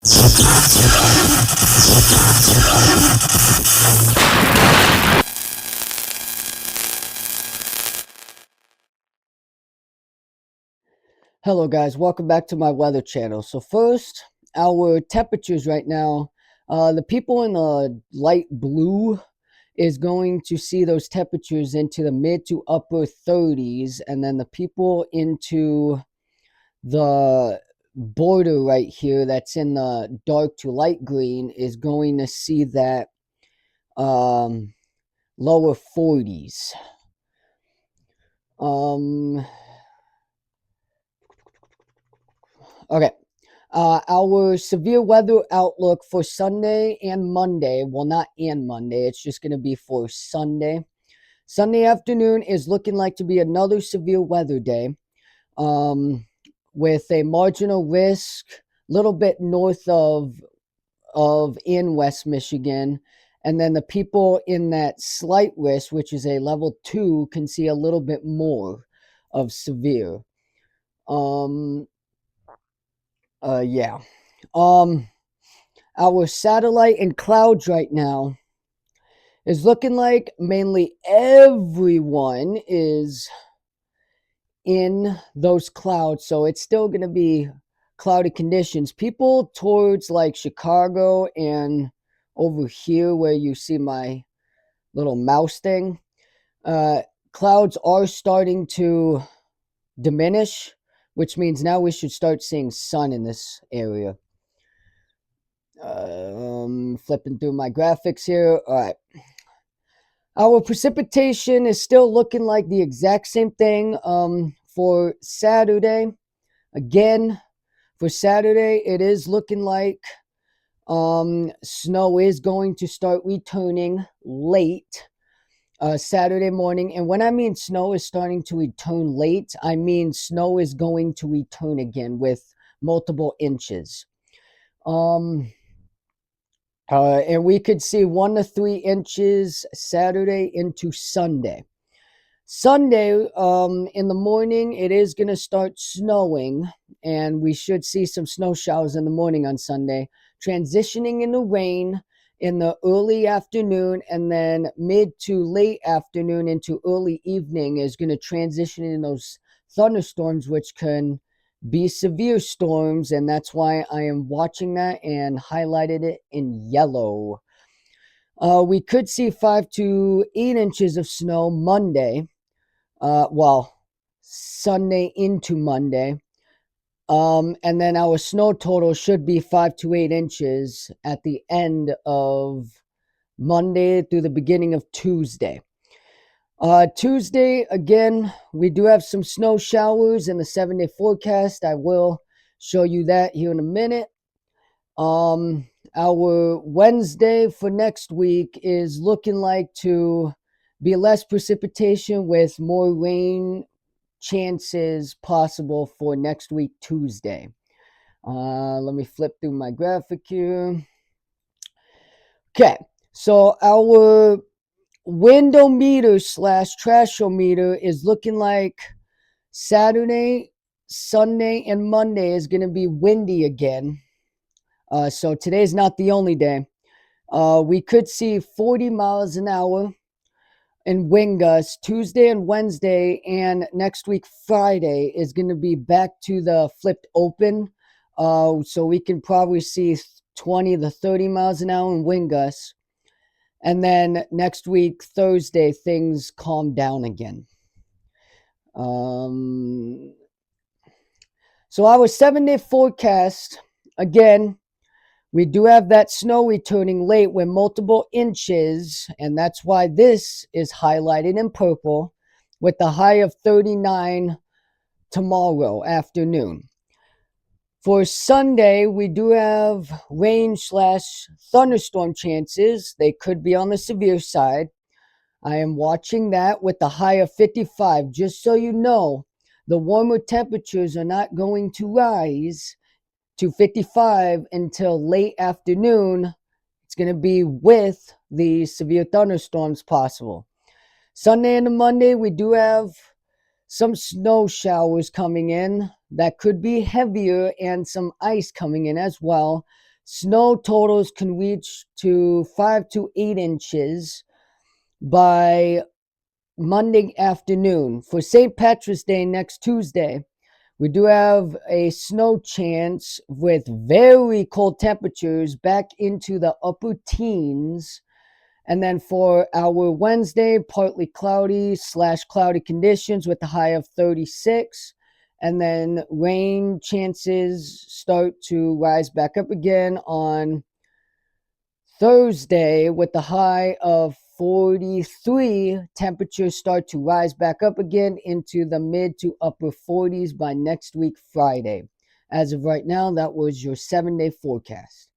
Hello guys, welcome back to my weather channel. So first, our temperatures right now, the people in the light blue is going to see those temperatures into the mid to upper 30s, and then the people into the border right here that's in the dark to light green is going to see that lower 40s. Okay. Our severe weather outlook for Sunday and Monday, well, not and Monday, it's just going to be for Sunday. Sunday afternoon is looking like to be another severe weather day, with a marginal risk a little bit north of in West Michigan. And then the people in that slight risk, which is a level 2, can see a little bit more of severe. Yeah. Our satellite and clouds right now is looking like mainly everyone is in those clouds, so it's still going to be cloudy conditions. People towards like Chicago and over here where you see my little mouse thing, clouds are starting to diminish, which means now we should start seeing sun in this area. Flipping through my graphics here. All right. Our precipitation is still looking like the exact same thing for Saturday. Again, for Saturday, it is looking like snow is going to start returning late Saturday morning. And when I mean snow is starting to return late, I mean snow is going to return again with multiple inches. And we could see 1 to 3 inches Saturday into Sunday. Sunday, in the morning, it is going to start snowing, and we should see some snow showers in the morning on Sunday, transitioning into rain in the early afternoon, and then mid to late afternoon into early evening is going to transition in those thunderstorms, which can be severe storms, and that's why I am watching that and highlighted it in yellow. We could see 5 to 8 inches of snow Monday. Sunday into Monday. And then our snow total should be 5 to 8 inches at the end of Monday through the beginning of Tuesday. Tuesday, again, we do have some snow showers in the 7-day forecast. I will show you that here in a minute. Our Wednesday for next week is looking like to be less precipitation with more rain chances possible for next week, Tuesday. Let me flip through my graphic here. Okay, so our windometer / trashometer is looking like Saturday, Sunday, and Monday is going to be windy again. So today's not the only day. We could see 40 miles an hour in wind gusts Tuesday and Wednesday, and next week Friday is going to be back to the flipped open. So we can probably see 20 to 30 miles an hour in wind gusts. And then next week, Thursday, things calm down again. So our 7-day forecast, again, we do have that snow returning late with multiple inches, and that's why this is highlighted in purple with the high of 39 tomorrow afternoon. For Sunday, we do have rain / thunderstorm chances. They could be on the severe side. I am watching that with the high of 55. Just so you know, the warmer temperatures are not going to rise to 55 until late afternoon. It's going to be with the severe thunderstorms possible. Sunday and Monday, we do have some snow showers coming in that could be heavier and some ice coming in as well. Snow totals can reach to 5 to 8 inches by Monday afternoon. For St. Patrick's Day next Tuesday, we do have a snow chance with very cold temperatures back into the upper teens. And then for our Wednesday, partly cloudy/cloudy conditions with a high of 36. And then rain chances start to rise back up again on Thursday with the high of 43. Temperatures start to rise back up again into the mid to upper 40s by next week, Friday. As of right now, that was your 7-day forecast.